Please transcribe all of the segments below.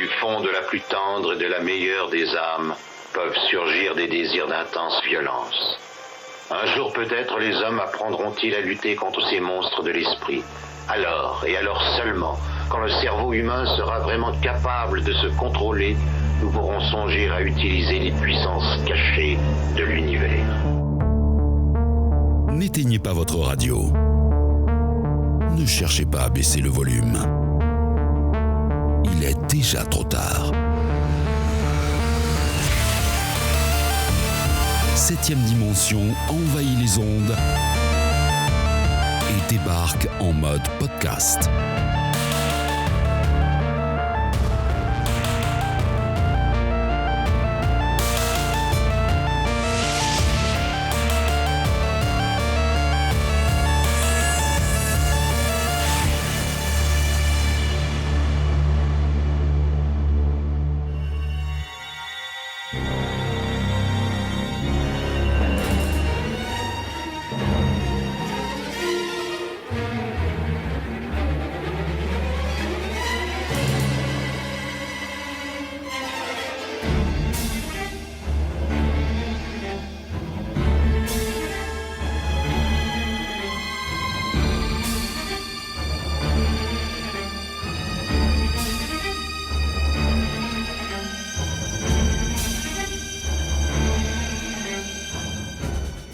Du fond de la plus tendre et de la meilleure des âmes peuvent surgir des désirs d'intense violence. Un jour peut-être les hommes apprendront-ils à lutter contre ces monstres de l'esprit. Alors, et alors seulement, quand le cerveau humain sera vraiment capable de se contrôler, nous pourrons songer à utiliser les puissances cachées de l'univers. N'éteignez pas votre radio. Ne cherchez pas à baisser le volume. Il est déjà trop tard. 7e dimension envahit les ondes et débarque en mode podcast.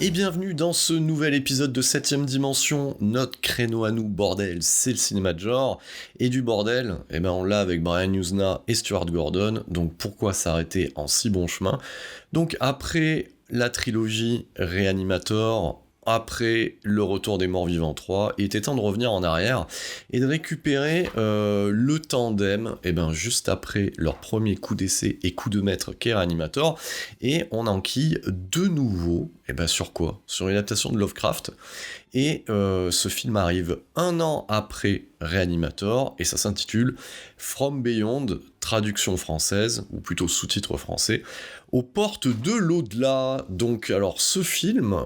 Et bienvenue dans ce nouvel épisode de 7ème dimension, notre créneau à nous, bordel, c'est le cinéma de genre, et du bordel, on l'a avec Brian Yuzna et Stuart Gordon, donc pourquoi s'arrêter en si bon chemin ? Donc après la trilogie Reanimator, après le retour des morts vivants 3, il était temps de revenir en arrière et de récupérer le tandem juste après leur premier coup d'essai et coup de maître qu'est Reanimator, et on enquille de nouveau, sur quoi ? Sur une adaptation de Lovecraft, et ce film arrive 1 an après Reanimator, et ça s'intitule From Beyond, traduction française, ou plutôt sous-titre français, aux portes de l'au-delà. Donc, alors, ce film,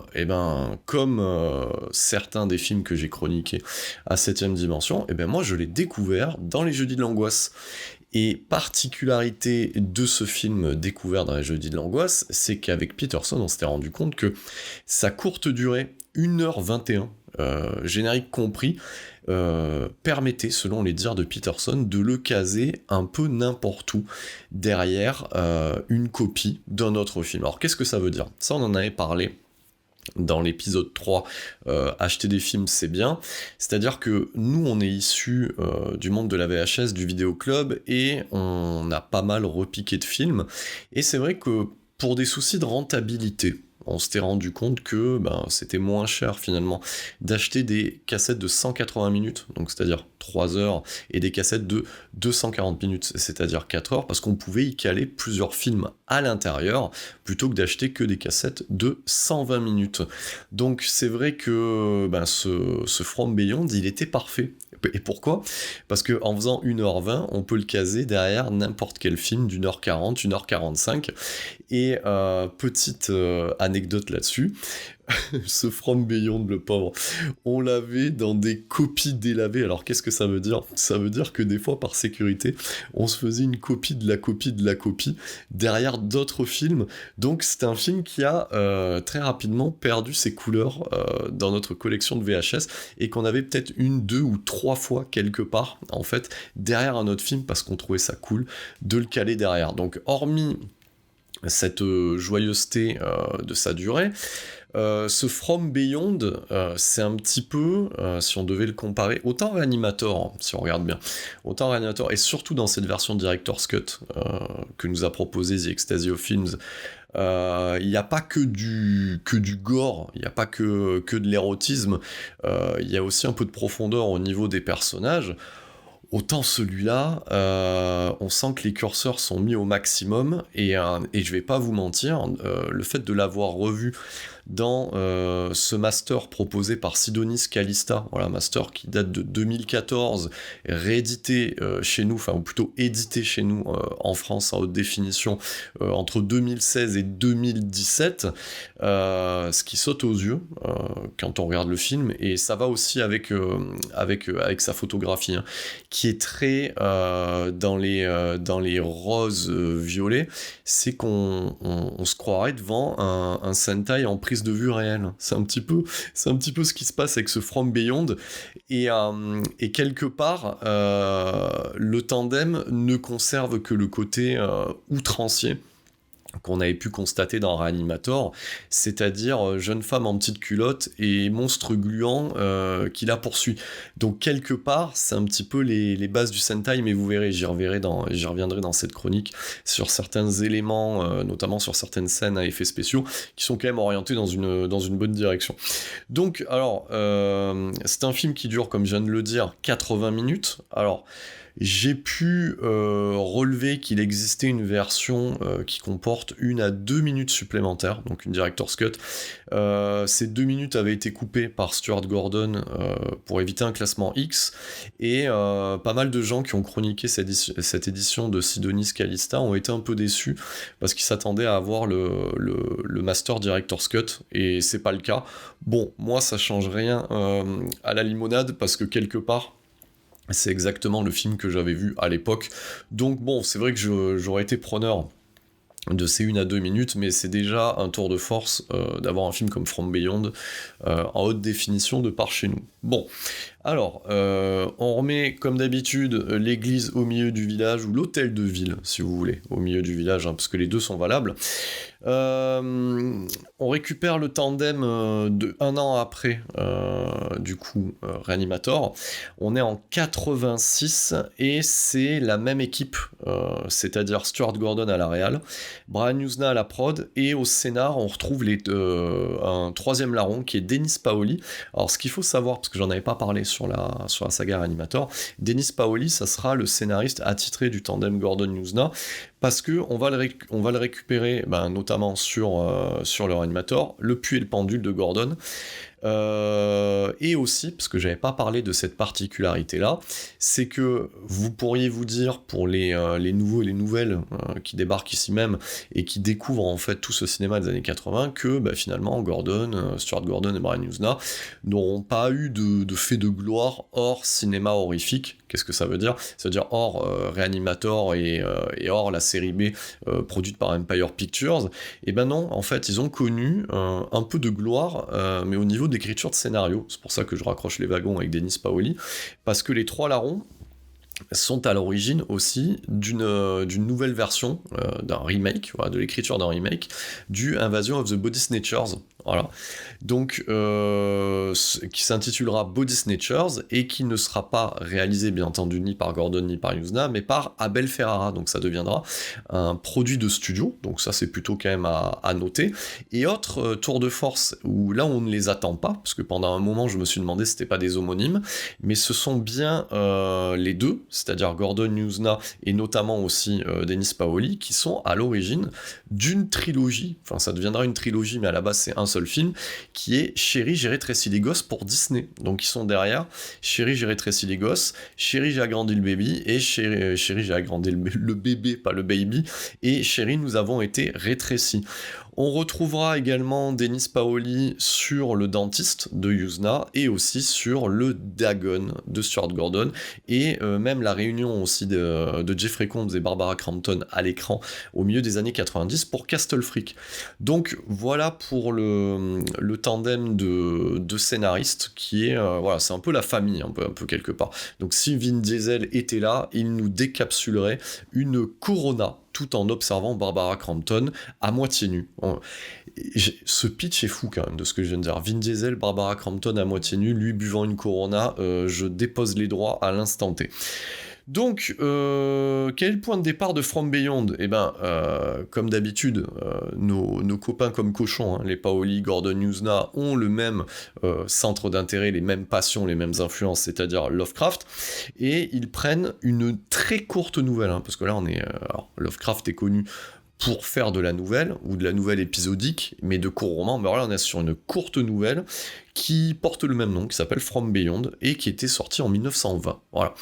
comme certains des films que j'ai chroniqués à 7ème dimension, moi, je l'ai découvert dans les Jeudis de l'Angoisse. Et particularité de ce film découvert dans les Jeudis de l'Angoisse, c'est qu'avec Peterson, on s'était rendu compte que sa courte durée, 1h21, générique compris, permettait, selon les dires de Peterson, de le caser un peu n'importe où derrière une copie d'un autre film. Alors qu'est-ce que ça veut dire ? Ça, on en avait parlé dans l'épisode 3, acheter des films c'est bien, c'est-à-dire que nous on est issus du monde de la VHS, du vidéoclub, et on a pas mal repiqué de films, et c'est vrai que pour des soucis de rentabilité, on s'était rendu compte que c'était moins cher finalement d'acheter des cassettes de 180 minutes, donc c'est-à-dire 3 heures, et des cassettes de 240 minutes, c'est-à-dire 4 heures, parce qu'on pouvait y caler plusieurs films à l'intérieur, plutôt que d'acheter que des cassettes de 120 minutes. Donc c'est vrai que ce From Beyond, il était parfait. Et pourquoi ? Parce qu'en faisant 1h20, on peut le caser derrière n'importe quel film d'1h40, 1h45. Et petite anecdote là-dessus, ce From Beyond, le pauvre, on l'avait dans des copies délavées. Alors qu'est-ce que ça veut dire ? Ça veut dire que des fois, par sécurité, on se faisait une copie de la copie de la copie derrière d'autres films. Donc c'est un film qui a très rapidement perdu ses couleurs dans notre collection de VHS, et qu'on avait peut-être 1, 2 ou 3 fois quelque part, en fait, derrière un autre film, parce qu'on trouvait ça cool de le caler derrière. Donc hormis cette joyeuseté de sa durée, ce From Beyond, c'est un petit peu, si on devait le comparer, autant Reanimator, si on regarde bien, autant Reanimator, et surtout dans cette version Director's Cut que nous a proposé The Ecstasy of Films, il n'y a pas que du gore, il n'y a pas que de l'érotisme, il y a aussi un peu de profondeur au niveau des personnages. Autant celui-là, on sent que les curseurs sont mis au maximum, et je vais pas vous mentir, le fait de l'avoir revu dans ce master proposé par Sidonis Calista, voilà, master qui date de 2014, réédité chez nous, ou plutôt édité chez nous en France en haute définition entre 2016 et 2017, ce qui saute aux yeux quand on regarde le film, et ça va aussi avec sa photographie, qui qui est très dans les roses violets, c'est qu'on se croirait devant un Sentai en prise de vue réelle. C'est un petit peu ce qui se passe avec ce From Beyond, et quelque part le tandem ne conserve que le côté outrancier qu'on avait pu constater dans Reanimator, c'est-à-dire jeune femme en petite culotte et monstre gluant qui la poursuit. Donc quelque part, c'est un petit peu les bases du Sentai, mais vous verrez, j'y reviendrai dans cette chronique sur certains éléments, notamment sur certaines scènes à effets spéciaux, qui sont quand même orientés dans une bonne direction. Donc, alors, c'est un film qui dure, comme je viens de le dire, 80 minutes. Alors, j'ai pu relever qu'il existait une version qui comporte 1 à 2 minutes supplémentaires, donc une Director's Cut. Ces 2 minutes avaient été coupées par Stuart Gordon pour éviter un classement X, et pas mal de gens qui ont chroniqué cette édition de Sidonis Calista ont été un peu déçus parce qu'ils s'attendaient à avoir le Master Director's Cut, et c'est pas le cas. Bon, moi ça change rien à la limonade, parce que quelque part c'est exactement le film que j'avais vu à l'époque. Donc bon, c'est vrai que j'aurais été preneur de ces 1 à 2 minutes, mais c'est déjà un tour de force d'avoir un film comme From Beyond en haute définition de par chez nous. Bon, alors, on remet comme d'habitude l'église au milieu du village, ou l'hôtel de ville, si vous voulez, au milieu du village, parce que les deux sont valables. On récupère le tandem de 1 an après, du coup, Reanimator. On est en 86, et c'est la même équipe, c'est-à-dire Stuart Gordon à la réal, Brian Yuzna à la prod, et au scénar, on retrouve un troisième larron qui est Denis Paoli. Alors, ce qu'il faut savoir, parce que j'en avais pas parlé sur la saga Reanimator, Denis Paoli, ça sera le scénariste attitré du tandem Gordon-Yuzna, parce que on va le récupérer, notamment sur le Reanimator, le puits et le pendule de Gordon, et aussi, parce que j'avais pas parlé de cette particularité-là, c'est que vous pourriez vous dire, pour les nouveaux et les nouvelles qui débarquent ici même, et qui découvrent en fait tout ce cinéma des années 80, que finalement Stuart Gordon et Brian Yuzna n'auront pas eu de fait de gloire hors cinéma horrifique. Qu'est-ce que ça veut dire ? Ça veut dire hors Reanimator et hors la série B produite par Empire Pictures. Et ben non, en fait, ils ont connu un peu de gloire, mais au niveau d'écriture de scénario. C'est pour ça que je raccroche les wagons avec Denis Paoli, parce que les trois larrons sont à l'origine aussi d'une nouvelle version, d'un remake, de l'écriture d'un remake, du Invasion of the Body Snatchers. Voilà. Donc, qui s'intitulera Body Snatchers, et qui ne sera pas réalisé, bien entendu, ni par Gordon ni par Yuzna, mais par Abel Ferrara. Donc ça deviendra un produit de studio, donc ça c'est plutôt quand même à noter. Et autre tour de force, où là on ne les attend pas, parce que pendant un moment je me suis demandé si c'était pas des homonymes, mais ce sont bien les deux, c'est-à-dire Gordon Yuzna et notamment aussi Denis Paoli, qui sont à l'origine d'une trilogie, enfin ça deviendra une trilogie, mais à la base c'est un seul film, qui est Chérie, j'ai rétréci les gosses pour Disney. Donc ils sont derrière Chérie, j'ai rétréci les gosses, Chérie, j'ai agrandi le baby, et Chérie, j'ai agrandi le bébé, pas le baby, et Chérie, nous avons été rétrécis. On retrouvera également Denis Paoli sur Le Dentiste de Yuzna, et aussi sur Le Dagon de Stuart Gordon, et même la réunion aussi de Jeffrey Combs et Barbara Crampton à l'écran au milieu des années 90 pour Castle Freak. Donc voilà pour le tandem de scénaristes qui est, c'est un peu la famille, un peu quelque part. Donc si Vin Diesel était là, il nous décapsulerait une Corona, tout en observant Barbara Crampton à moitié nue. Ce pitch est fou quand même de ce que je viens de dire. Vin Diesel, Barbara Crampton à moitié nue, lui buvant une Corona, je dépose les droits à l'instant T. Donc, quel est le point de départ de From Beyond ? Eh ben, comme d'habitude, nos copains comme cochons, les Paoli, Gordon Yuzna, ont le même centre d'intérêt, les mêmes passions, les mêmes influences, c'est-à-dire Lovecraft, et ils prennent une très courte nouvelle, parce que là, Lovecraft est connu pour faire de la nouvelle, ou de la nouvelle épisodique, mais de courts romans. Mais alors là, on est sur une courte nouvelle qui porte le même nom, qui s'appelle From Beyond, et qui était sortie en 1920. Voilà.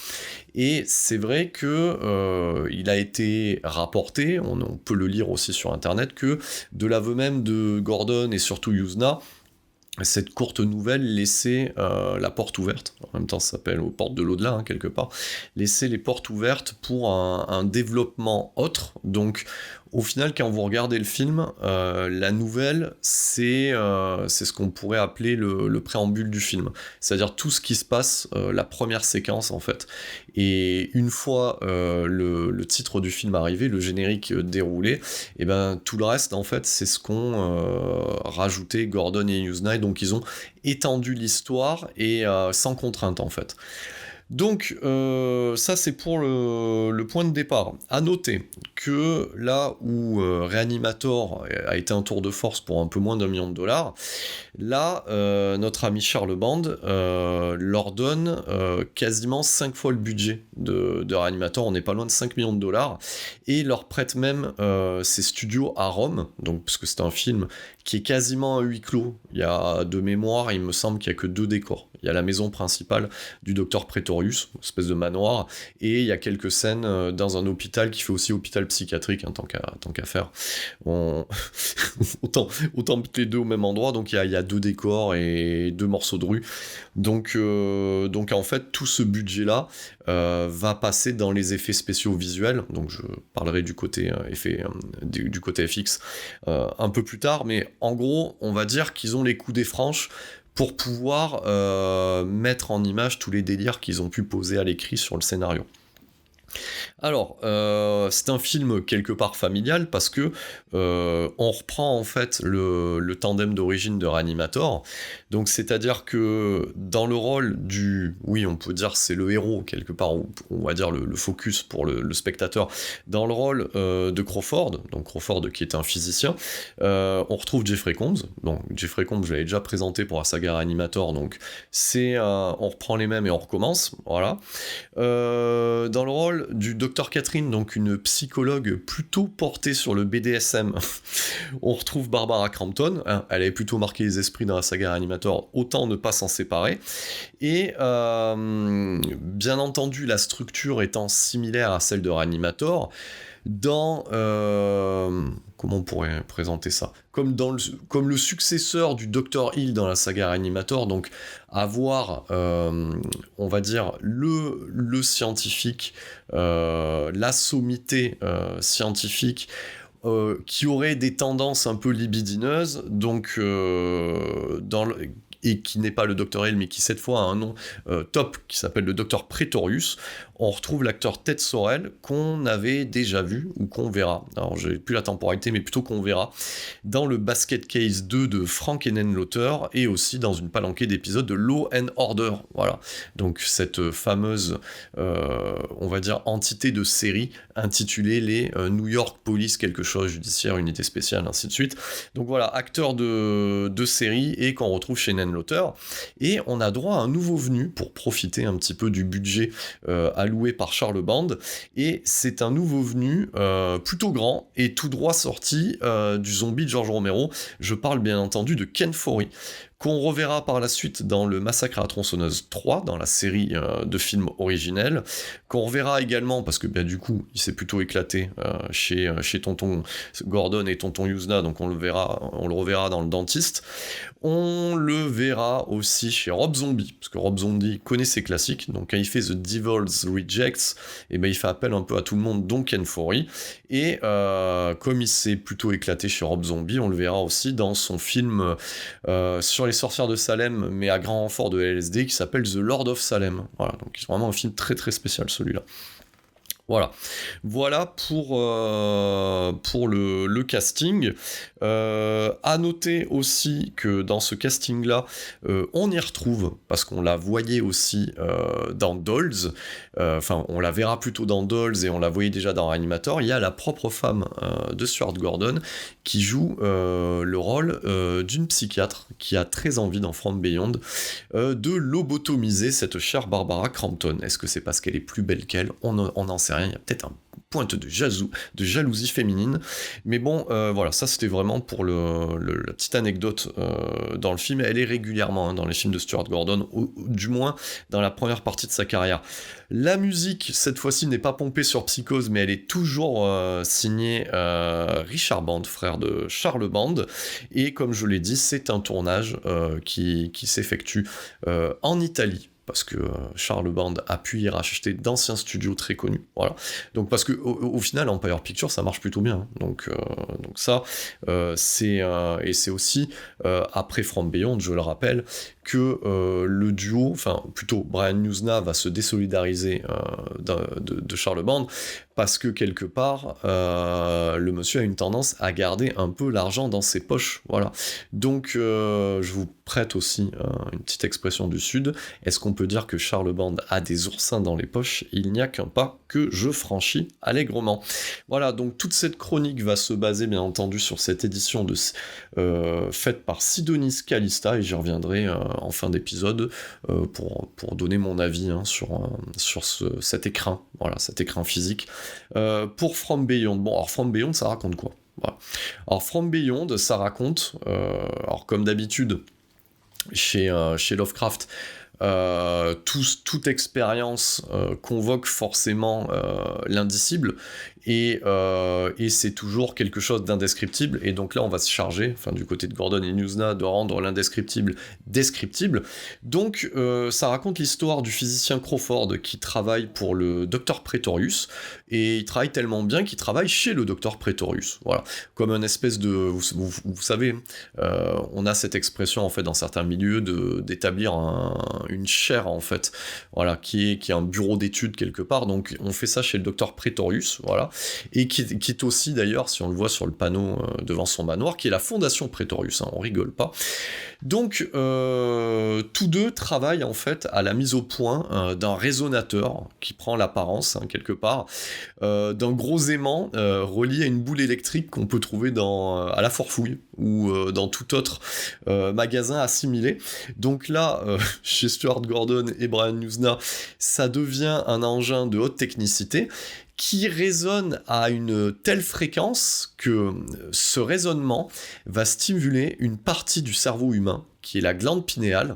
Et c'est vrai que il a été rapporté, on peut le lire aussi sur internet, que de l'aveu même de Gordon et surtout Yuzna, cette courte nouvelle laissait la porte ouverte, en même temps ça s'appelle aux portes de l'au-delà, hein, quelque part, laissait les portes ouvertes pour un développement autre. Donc au final, quand vous regardez le film, la nouvelle, c'est ce qu'on pourrait appeler le préambule du film, c'est-à-dire tout ce qui se passe, la première séquence en fait. Et une fois le titre du film arrivé, le générique déroulé, et ben tout le reste en fait c'est ce qu'ont rajouté Gordon et Newsnight, donc ils ont étendu l'histoire et sans contrainte en fait. Donc ça c'est pour le point de départ. À noter que là où Reanimator a été un tour de force pour un peu moins d'1 million de dollars, là notre ami Charles Band leur donne quasiment 5 fois le budget de Reanimator, on n'est pas loin de 5 millions de dollars, et leur prête même ses studios à Rome, donc, parce que c'est un film qui est quasiment à huis clos. Il y a de mémoire, il me semble qu'il n'y a que 2 décors. Il y a la maison principale du docteur Pretorius, une espèce de manoir, et il y a quelques scènes dans un hôpital qui fait aussi hôpital psychiatrique, hein, tant qu'à faire. autant mettre les deux au même endroit, donc il y a 2 décors et 2 morceaux de rue. Donc en fait, tout ce budget-là va passer dans les effets spéciaux visuels, donc je parlerai du côté du côté FX un peu plus tard, mais en gros, on va dire qu'ils ont les coups des franches pour pouvoir mettre en image tous les délires qu'ils ont pu poser à l'écrit sur le scénario. Alors, c'est un film quelque part familial parce que on reprend en fait le tandem d'origine de Reanimator. Donc, c'est-à-dire que dans le rôle oui, on peut dire c'est le héros quelque part, on va dire le focus pour le spectateur. Dans le rôle de Crawford, donc Crawford qui est un physicien, on retrouve Jeffrey Combs. Donc, Jeffrey Combs, je l'avais déjà présenté pour la saga Reanimator, donc on reprend les mêmes et on recommence. Voilà. Dans le rôle du Dr Catherine, donc une psychologue plutôt portée sur le BDSM, on retrouve Barbara Crampton, hein, elle avait plutôt marqué les esprits dans la saga Reanimator, autant ne pas s'en séparer, et bien entendu la structure étant similaire à celle de Reanimator, dans comment on pourrait présenter ça, comme le successeur du Dr Hill dans la saga Reanimator, donc avoir on va dire le scientifique, la sommité scientifique qui aurait des tendances un peu libidineuses, donc et qui n'est pas le Dr Hill, mais qui cette fois a un nom top, qui s'appelle le Dr Pretorius, on retrouve l'acteur Ted Sorel, qu'on avait déjà vu, ou qu'on verra, alors j'ai plus la temporalité, mais plutôt qu'on verra, dans le Basket Case 2 de Frank Henenlotter, et aussi dans une palanquée d'épisodes de Law and Order, voilà, donc cette fameuse, on va dire, entité de série, intitulée les New York Police quelque chose, judiciaire, unité spéciale, ainsi de suite, donc voilà, acteur de série, et qu'on retrouve chez Henenlotter, et on a droit à un nouveau venu, pour profiter un petit peu du budget alloué par Charles Band, et c'est un nouveau venu plutôt grand et tout droit sorti du zombie de George Romero. Je parle bien entendu de Ken Foree, qu'on reverra par la suite dans le Massacre à la tronçonneuse 3, dans la série de films originels, qu'on reverra également, parce que bien du coup, il s'est plutôt éclaté chez Tonton Gordon et Tonton Yuzna, donc on le reverra dans Le Dentiste. On le verra aussi chez Rob Zombie, parce que Rob Zombie connaît ses classiques, donc quand il fait The Devil's Rejects, et ben il fait appel un peu à tout le monde, dont Ken Foree, et comme il s'est plutôt éclaté chez Rob Zombie, on le verra aussi dans son film sur les sorcières de Salem, mais à grand renfort de LSD, qui s'appelle The Lord of Salem. Voilà, donc c'est vraiment un film très très spécial celui-là. Voilà pour le casting. À noter aussi que dans ce casting-là, on y retrouve, parce qu'on la voyait aussi dans Dolls, enfin on la verra plutôt dans Dolls et on la voyait déjà dans Reanimator, il y a la propre femme de Stuart Gordon qui joue le rôle d'une psychiatre qui a très envie dans From Beyond de lobotomiser cette chère Barbara Crampton. Est-ce que c'est parce qu'elle est plus belle qu'elle ? On n'en sait rien, il y a peut-être un pointe de jalousie féminine. Mais bon, voilà, ça c'était vraiment pour la petite anecdote dans le film. Elle est régulièrement dans les films de Stuart Gordon, du moins dans la première partie de sa carrière. La musique, cette fois-ci, n'est pas pompée sur Psychose, mais elle est toujours signée Richard Band, frère de Charles Band. Et comme je l'ai dit, c'est un tournage qui s'effectue en Italie. Parce que Charles Band a pu y racheter d'anciens studios très connus, voilà. Donc parce que au final, Empire Pictures, ça marche plutôt bien. Donc ça, c'est aussi après From Beyond, je le rappelle, que le duo, enfin plutôt Brian Yuzna va se désolidariser de Charles Band, parce que quelque part, le monsieur a une tendance à garder un peu l'argent dans ses poches, voilà. Donc je vous prête aussi une petite expression du Sud. Est-ce qu'on peut dire que Charles Band a des oursins dans les poches? Il n'y a qu'un pas que je franchis allègrement. Voilà, donc toute cette chronique va se baser bien entendu sur cette édition faite par Sidonis Calista, et j'y reviendrai en fin d'épisode pour donner mon avis sur cet écrin, voilà, cet écrin physique. Pour From Beyond, bon, alors From Beyond, ça raconte quoi? Voilà. Alors From Beyond, ça raconte, alors comme d'habitude chez Lovecraft, toute expérience convoque forcément l'indicible, et c'est toujours quelque chose d'indescriptible, et donc là on va se charger, enfin du côté de Gordon et Yuzna, de rendre l'indescriptible descriptible. Donc ça raconte l'histoire du physicien Crawford qui travaille pour le Dr Pretorius, et il travaille tellement bien qu'il travaille chez le Dr Pretorius, voilà, comme un espèce de, vous savez, on a cette expression en fait dans certains milieux d'établir une chaire en fait, voilà, qui est un bureau d'études quelque part. Donc on fait ça chez le Dr Pretorius, voilà, et qui est aussi d'ailleurs, si on le voit sur le panneau devant son manoir, qui est la fondation Pretorius, on rigole pas. Donc tous deux travaillent en fait à la mise au point d'un résonateur qui prend l'apparence quelque part d'un gros aimant relié à une boule électrique qu'on peut trouver à la Forfouille ou dans tout autre magasin assimilé. Donc là, chez Stuart Gordon et Brian Yuzna, ça devient un engin de haute technicité qui résonne à une telle fréquence que ce raisonnement va stimuler une partie du cerveau humain, qui est la glande pinéale,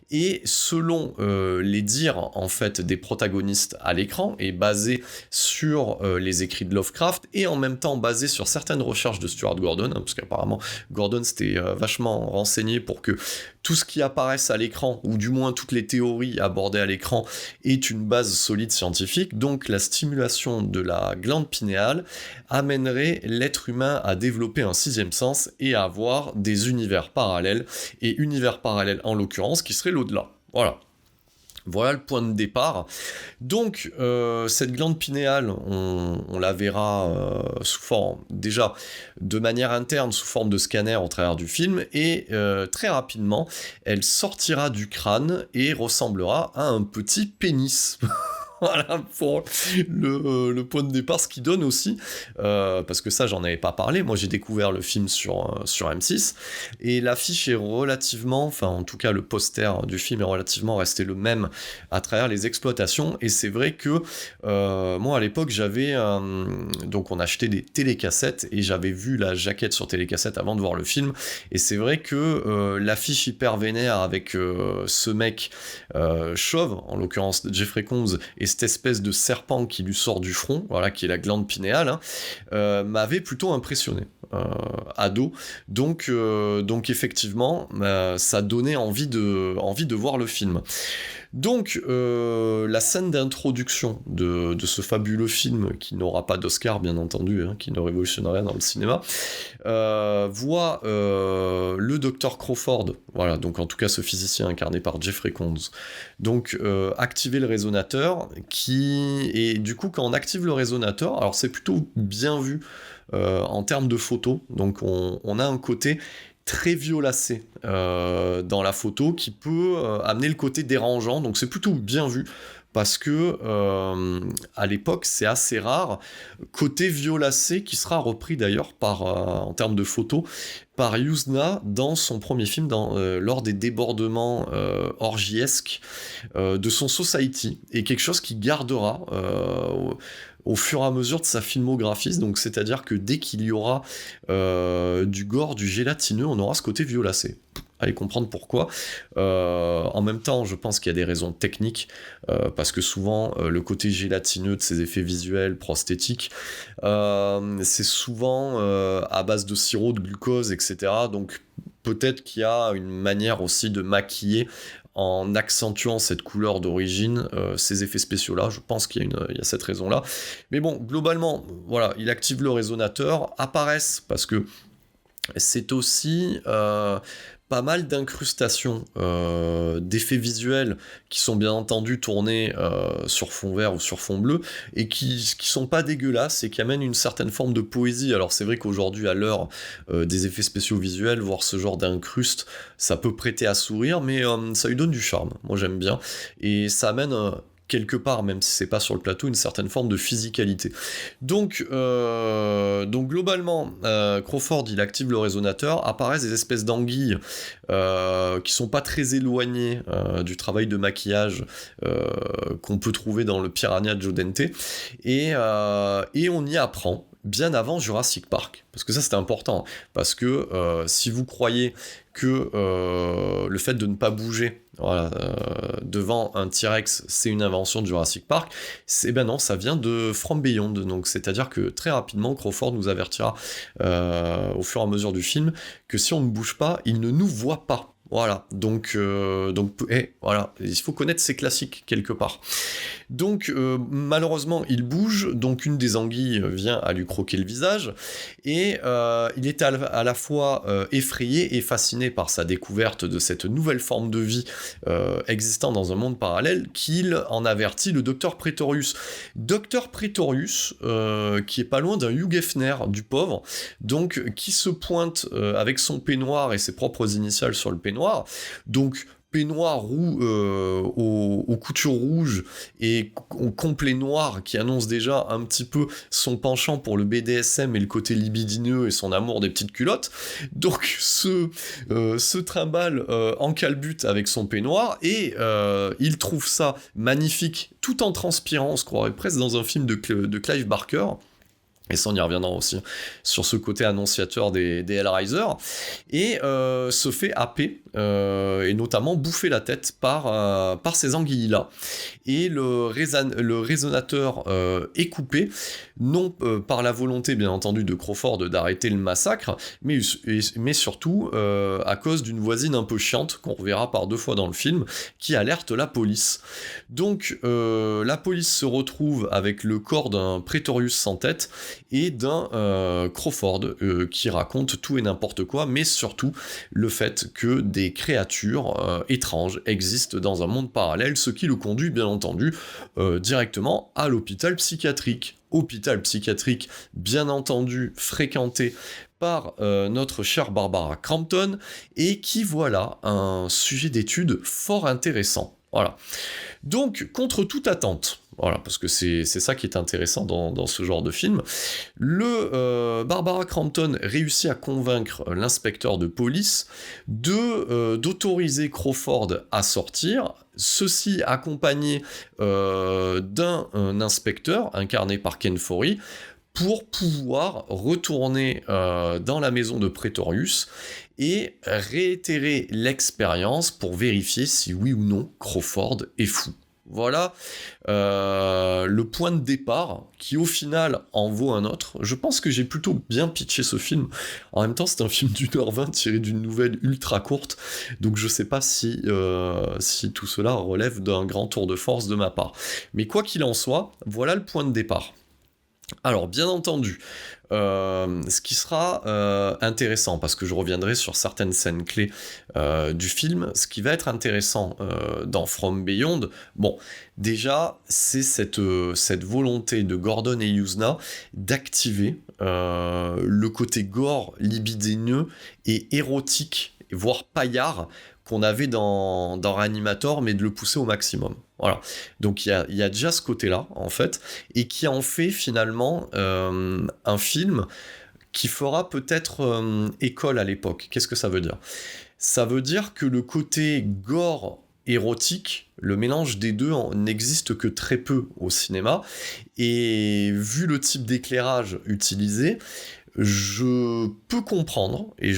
et selon les dires en fait des protagonistes à l'écran, et basé sur les écrits de Lovecraft, et en même temps basé sur certaines recherches de Stuart Gordon, parce qu'apparemment Gordon s'était vachement renseigné pour que tout ce qui apparaisse à l'écran, ou du moins toutes les théories abordées à l'écran, ait une base solide scientifique. Donc la stimulation de la glande pinéale amènerait l'être humain à développer un sixième sens et à avoir des univers parallèles, et univers parallèles en l'occurrence qui serait l'au-delà. Voilà le point de départ. Donc cette glande pinéale, on la verra sous forme, déjà de manière interne, sous forme de scanner au travers du film, et très rapidement elle sortira du crâne et ressemblera à un petit pénis. Voilà pour le point de départ, ce qui donne aussi, parce que ça j'en avais pas parlé, moi j'ai découvert le film sur M6, et l'affiche est relativement, enfin en tout cas le poster du film est relativement resté le même à travers les exploitations, et c'est vrai que moi à l'époque j'avais, donc on achetait des télécassettes, et j'avais vu la jaquette sur télécassette avant de voir le film, et c'est vrai que l'affiche hyper vénère avec ce mec chauve, en l'occurrence Jeffrey Combs, et cette espèce de serpent qui lui sort du front, voilà, qui est la glande pinéale, m'avait plutôt impressionné ado. Donc effectivement, ça donnait envie de voir le film. Donc la scène d'introduction de ce fabuleux film, qui n'aura pas d'Oscar bien entendu, qui ne révolutionne rien dans le cinéma, voit le docteur Crawford, voilà, donc en tout cas ce physicien incarné par Jeffrey Combs, donc activer le résonateur, et du coup quand on active le résonateur, alors c'est plutôt bien vu en termes de photos, donc on a un côté très violacé dans la photo qui peut amener le côté dérangeant, donc c'est plutôt bien vu parce que à l'époque c'est assez rare, côté violacé qui sera repris d'ailleurs en termes de photos par Yuzna dans son premier film, lors des débordements orgiesques de son Society, et quelque chose qui gardera au fur et à mesure de sa filmographie, donc c'est-à-dire que dès qu'il y aura du gore, du gélatineux, on aura ce côté violacé. Allez comprendre pourquoi. En même temps, je pense qu'il y a des raisons techniques, parce que souvent, le côté gélatineux de ces effets visuels, prosthétiques, c'est souvent à base de sirop, de glucose, etc. Donc peut-être qu'il y a une manière aussi de maquiller en accentuant cette couleur d'origine, ces effets spéciaux-là. Je pense qu'il y a cette raison-là. Mais bon, globalement, voilà, il active le résonateur, apparaissent, parce que c'est aussi pas mal d'incrustations, d'effets visuels qui sont bien entendu tournés sur fond vert ou sur fond bleu, et qui sont pas dégueulasses et qui amènent une certaine forme de poésie. Alors c'est vrai qu'aujourd'hui, à l'heure des effets spéciaux visuels, voir ce genre d'incruste, ça peut prêter à sourire, mais ça lui donne du charme. Moi j'aime bien, et ça amène quelque part, même si c'est pas sur le plateau, une certaine forme de physicalité. Donc globalement, Crawford, il active le résonateur, apparaissent des espèces d'anguilles qui sont pas très éloignées du travail de maquillage qu'on peut trouver dans le Piranha de Joe Dante, et on y apprend bien avant Jurassic Park, parce que ça c'est important, parce que si vous croyez que le fait de ne pas bouger devant un T-Rex c'est une invention de Jurassic Park, ben non, ça vient de From Beyond. Donc c'est à dire que très rapidement Crawford nous avertira au fur et à mesure du film que si on ne bouge pas, il ne nous voit pas. Voilà, donc voilà, il faut connaître ces classiques quelque part. Donc malheureusement il bouge, donc une des anguilles vient à lui croquer le visage, et il est à la fois effrayé et fasciné par sa découverte de cette nouvelle forme de vie existant dans un monde parallèle, qu'il en avertit le docteur Pretorius. Docteur Pretorius, qui est pas loin d'un Hugh Hefner, du pauvre, donc qui se pointe avec son peignoir et ses propres initiales sur le peignoir, donc peignoir aux coutures rouges et au complet noir, qui annonce déjà un petit peu son penchant pour le BDSM et le côté libidineux et son amour des petites culottes. Donc se trimballe en calbute avec son peignoir, et il trouve ça magnifique tout en transpirant, on se croirait presque dans un film de Clive Barker. Et ça, on y reviendra aussi sur ce côté annonciateur des Hellraiser, et se fait happer, et notamment bouffer la tête par ces anguilles-là. Et le résonateur est coupé, non par la volonté, bien entendu, de Crawford d'arrêter le massacre, mais surtout à cause d'une voisine un peu chiante, qu'on reverra par 2 fois dans le film, qui alerte la police. Donc la police se retrouve avec le corps d'un Pretorius sans tête, et d'un Crawford qui raconte tout et n'importe quoi, mais surtout le fait que des créatures étranges existent dans un monde parallèle, ce qui le conduit bien entendu directement à l'hôpital psychiatrique. Hôpital psychiatrique bien entendu fréquenté par notre chère Barbara Crampton, et qui, voilà, un sujet d'étude fort intéressant. Voilà. Donc, contre toute attente, voilà, parce que c'est ça qui est intéressant dans ce genre de film, Barbara Crampton réussit à convaincre l'inspecteur de police d'autoriser Crawford à sortir, ceci accompagné d'un inspecteur incarné par Ken Foree, pour pouvoir retourner dans la maison de Pretorius et réitérer l'expérience pour vérifier si oui ou non Crawford est fou. Voilà le point de départ, qui au final en vaut un autre. Je pense que j'ai plutôt bien pitché ce film. En même temps, c'est un film d'1h20 tiré d'une nouvelle ultra courte, donc je sais pas si tout cela relève d'un grand tour de force de ma part. Mais quoi qu'il en soit, voilà le point de départ. Alors, bien entendu, ce qui sera intéressant, parce que je reviendrai sur certaines scènes clés du film, ce qui va être intéressant dans From Beyond, bon, déjà, c'est cette volonté de Gordon et Yuzna d'activer le côté gore, libidineux et érotique, voire paillard, qu'on avait dans Reanimator, mais de le pousser au maximum. Voilà. Donc il y a déjà ce côté-là, en fait, et qui en fait finalement un film qui fera peut-être école à l'époque. Qu'est-ce que ça veut dire ? Ça veut dire que le côté gore érotique, le mélange des deux n'existe que très peu au cinéma, et vu le type d'éclairage utilisé, je peux comprendre, et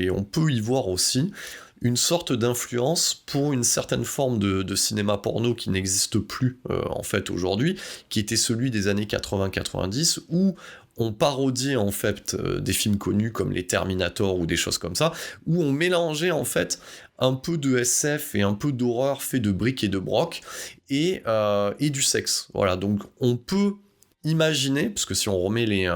on peut y voir aussi, une sorte d'influence pour une certaine forme de cinéma porno qui n'existe plus en fait aujourd'hui, qui était celui des années 80-90, où on parodiait en fait des films connus comme les Terminator ou des choses comme ça, où on mélangeait en fait un peu de SF et un peu d'horreur fait de briques et de broc, et du sexe. Voilà, donc on peut imaginer, parce que si on remet les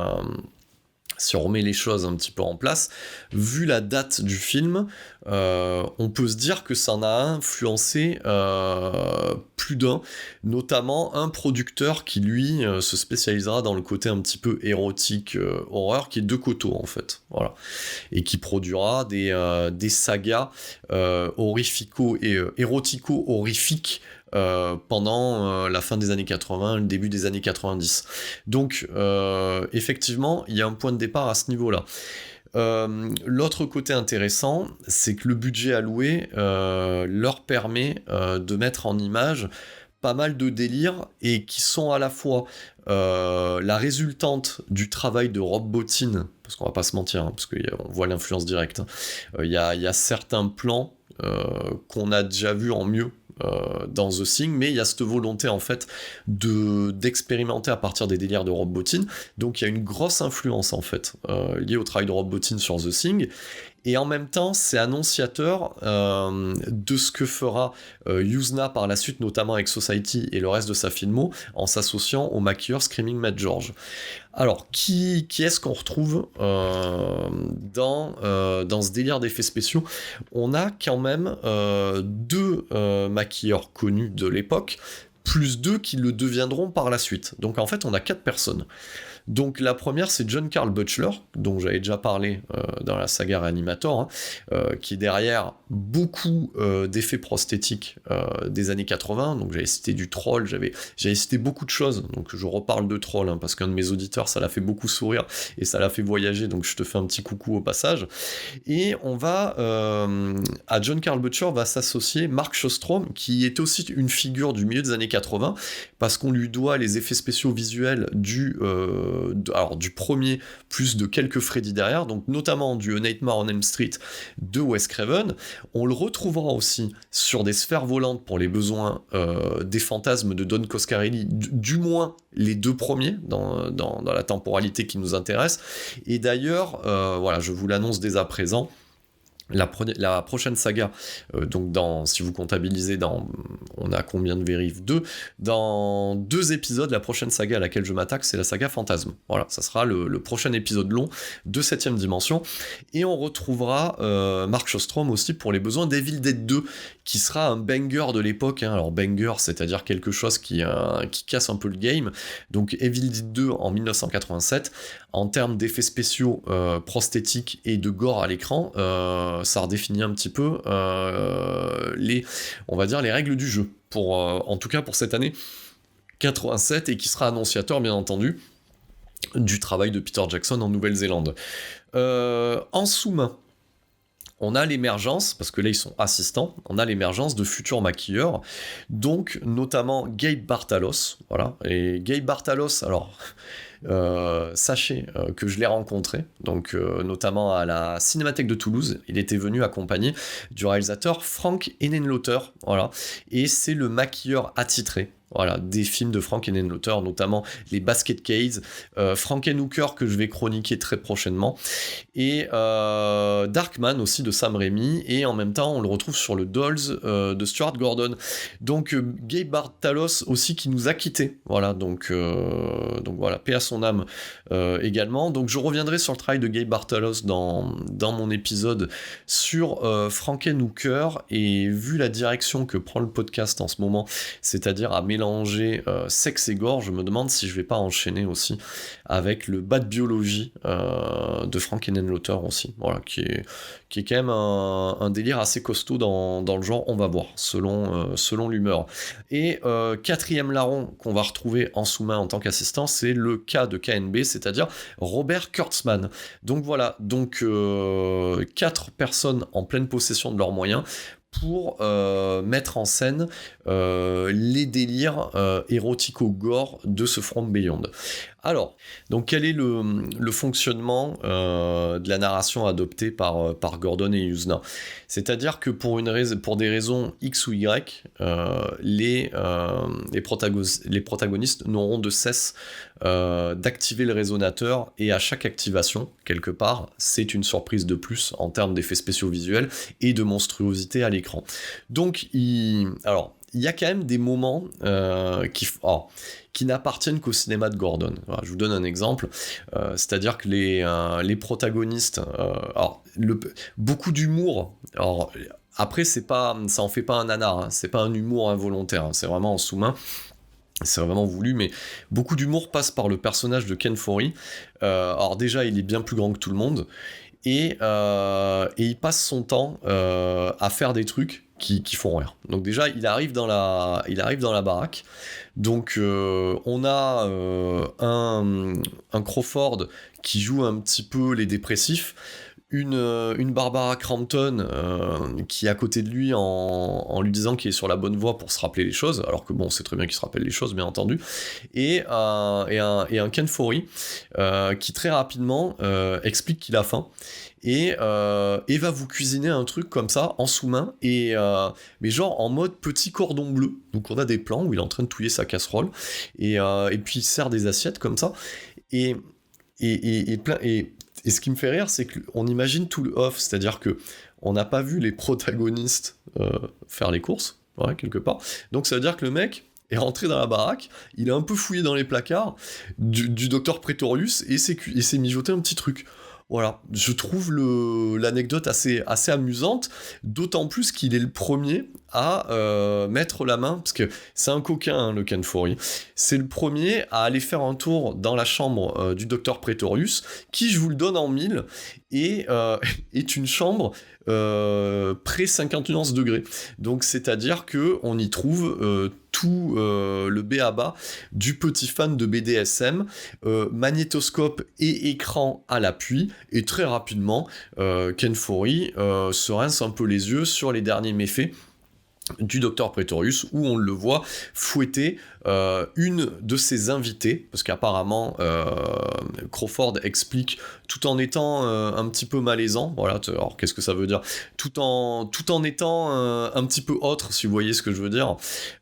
choses un petit peu en place, vu la date du film, on peut se dire que ça en a influencé plus d'un, notamment un producteur qui, lui, se spécialisera dans le côté un petit peu érotique, horreur, qui est De Coteau, en fait, voilà, et qui produira des sagas érotico-horrifiques pendant la fin des années 80, le début des années 90. Donc, effectivement, il y a un point de départ à ce niveau-là. L'autre côté intéressant, c'est que le budget alloué leur permet de mettre en image pas mal de délires, et qui sont à la fois la résultante du travail de Rob Bottin, parce qu'on va pas se mentir, parce qu'on voit l'influence directe. Il y a certains plans qu'on a déjà vus en mieux dans The Thing, mais il y a cette volonté en fait d'expérimenter à partir des délires de Rob Bottin, donc il y a une grosse influence en fait liée au travail de Rob Bottin sur The Thing, et en même temps c'est annonciateur de ce que fera Yuzna par la suite, notamment avec Society et le reste de sa filmo, en s'associant au maquilleur Screaming Mad George. Alors, qui est-ce qu'on retrouve dans ce délire d'effets spéciaux ? On a quand même deux maquilleurs connus de l'époque, plus deux qui le deviendront par la suite. Donc en fait, on a 4 personnes. Donc la première, c'est John Carl Butcher, dont j'avais déjà parlé dans la saga Reanimator, qui est derrière beaucoup d'effets prosthétiques des années 80. Donc j'avais cité du Troll, j'avais cité beaucoup de choses, donc je reparle de Troll, parce qu'un de mes auditeurs, ça l'a fait beaucoup sourire, et ça l'a fait voyager, donc je te fais un petit coucou au passage. Et on va, à John Carl Butcher va s'associer Mark Shostrom, qui est aussi une figure du milieu des années 80, parce qu'on lui doit les effets spéciaux visuels du premier, plus de quelques Freddy derrière, donc notamment du Nightmare on Elm Street de Wes Craven. On le retrouvera aussi sur des sphères volantes pour les besoins des fantasmes de Don Coscarelli, du moins les 2 premiers dans la temporalité qui nous intéresse. Et d'ailleurs, voilà, je vous l'annonce dès à présent, la prochaine saga, donc si vous comptabilisez on a combien de vérifs ? 2. Dans 2 épisodes, la prochaine saga à laquelle je m'attaque, c'est la saga Fantasme. Voilà, ça sera le prochain épisode long de 7ème dimension. Et on retrouvera Mark Shostrom aussi pour les besoins d'Evil Dead 2, qui sera un banger de l'époque. Alors banger, c'est-à-dire quelque chose qui casse un peu le game. Donc Evil Dead 2 en 1987, en termes d'effets spéciaux prosthétiques et de gore à l'écran, ça redéfinit un petit peu les règles du jeu, en tout cas pour cette année 87, et qui sera annonciateur bien entendu du travail de Peter Jackson en Nouvelle-Zélande. En sous-main, on a l'émergence, parce que là ils sont assistants, on a l'émergence de futurs maquilleurs, donc notamment Gabe Bartalos, voilà, et Gabe Bartalos, alors... sachez que je l'ai rencontré, donc notamment à la Cinémathèque de Toulouse. Il était venu accompagné du réalisateur Frank Henenlotter, voilà, et c'est le maquilleur attitré, voilà, des films de Frank Henenlotter, notamment les Basket Case, Frankenhooker que je vais chroniquer très prochainement, et Darkman aussi de Sam Raimi, et en même temps on le retrouve sur le Dolls de Stuart Gordon. Donc Gabe Bartalos aussi qui nous a quittés, voilà, donc voilà, paix à son âme également. Donc je reviendrai sur le travail de Gabe Bartalos dans mon épisode sur Frankenhooker, et vu la direction que prend le podcast en ce moment, c'est-à-dire à mélanger sexe et gore, je me demande si je vais pas enchaîner aussi avec le Bad Biology de Frank Henenlotter aussi, voilà, qui est quand même un délire assez costaud dans le genre, on va voir, selon l'humeur. Et 4e larron qu'on va retrouver en sous-main en tant qu'assistant, c'est le cas de KNB, c'est-à-dire Robert Kurtzman. Donc voilà, 4 personnes en pleine possession de leurs moyens pour mettre en scène les délires érotico-gore de ce From Beyond. Alors, donc quel est le fonctionnement de la narration adoptée par Gordon et Yuzna ? C'est-à-dire que pour des raisons X ou Y, les protagonistes n'auront de cesse d'activer le résonateur, et à chaque activation, quelque part, c'est une surprise de plus en termes d'effets spéciaux visuels et de monstruosité à l'écran. Donc, il y a quand même des moments qui n'appartiennent qu'au cinéma de Gordon. Voilà, je vous donne un exemple, c'est-à-dire que les protagonistes, beaucoup d'humour, alors après ça en fait pas un nanar, hein, c'est pas un humour involontaire, hein, c'est vraiment en sous-main, c'est vraiment voulu, mais beaucoup d'humour passe par le personnage de Ken Foree. Alors déjà, il est bien plus grand que tout le monde, et il passe son temps à faire des trucs qui font rire. Donc déjà, il arrive dans la baraque. Donc on a un Crawford qui joue un petit peu les dépressifs, une Barbara Crampton qui est à côté de lui en lui disant qu'il est sur la bonne voie pour se rappeler les choses, alors que bon, c'est très bien qu'il se rappelle les choses, bien entendu, et un Ken Foree qui très rapidement explique qu'il a faim, et va vous cuisiner un truc comme ça en sous-main, mais genre en mode petit cordon bleu. Donc on a des plans où il est en train de touiller sa casserole, et puis il sert des assiettes comme ça, et ce qui me fait rire, c'est qu'on imagine tout le off, c'est-à-dire que on n'a pas vu les protagonistes faire les courses, ouais, quelque part. Donc ça veut dire que le mec est rentré dans la baraque, il a un peu fouillé dans les placards du docteur Pretorius et s'est mijoté un petit truc. Voilà, je trouve l'anecdote assez amusante, d'autant plus qu'il est le premier à mettre la main, parce que c'est un coquin, hein, le Ken Foree, c'est le premier à aller faire un tour dans la chambre du docteur Pretorius, qui, je vous le donne en mille, est une chambre pré-51 degrés. Donc c'est-à-dire qu'on y trouve tout le b.a.-ba du petit fan de BDSM, magnétoscope et écran à l'appui, et très rapidement, Ken Foree se rince un peu les yeux sur les derniers méfaits du docteur Pretorius, où on le voit fouetter une de ses invitées, parce qu'apparemment Crawford explique, tout en étant un petit peu malaisant, voilà, alors qu'est-ce que ça veut dire, tout en étant un petit peu autre, si vous voyez ce que je veux dire,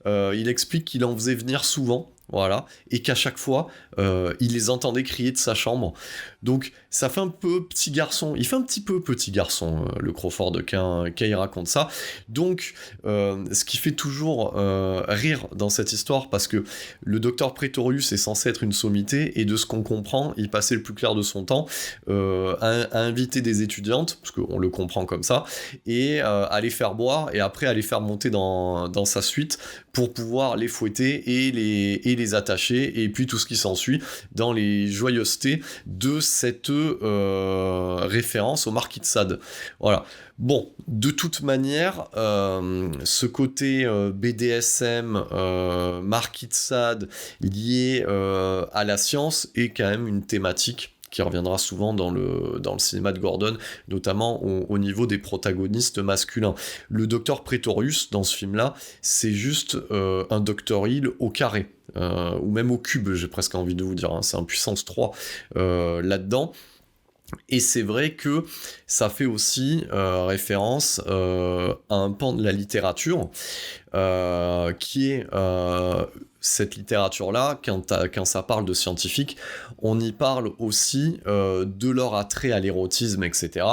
il explique qu'il en faisait venir souvent, voilà, et qu'à chaque fois il les entendait crier de sa chambre. Donc ça fait un peu petit garçon, il fait un petit peu petit garçon, le Crawford, quand il raconte ça. Donc ce qui fait toujours rire dans cette histoire, parce que le docteur Pretorius est censé être une sommité, et de ce qu'on comprend, il passait le plus clair de son temps à inviter des étudiantes, parce qu'on le comprend comme ça, et à les faire boire, et après à les faire monter dans sa suite pour pouvoir les fouetter et les attacher, et puis tout ce qui s'ensuit dans les joyeusetés de cette référence au Marquis de Sade. Voilà. Bon, de toute manière, ce côté BDSM, Marquis de Sade lié à la science est quand même une thématique qui reviendra souvent dans le cinéma de Gordon, notamment au niveau des protagonistes masculins. Le docteur Pretorius, dans ce film-là, c'est juste un Dr. Hill au carré, ou même au cube, j'ai presque envie de vous dire, hein, c'est un puissance 3 là-dedans. Et c'est vrai que ça fait aussi référence à un pan de la littérature qui est cette littérature-là, quand ça parle de scientifiques, on y parle aussi de leur attrait à l'érotisme, etc.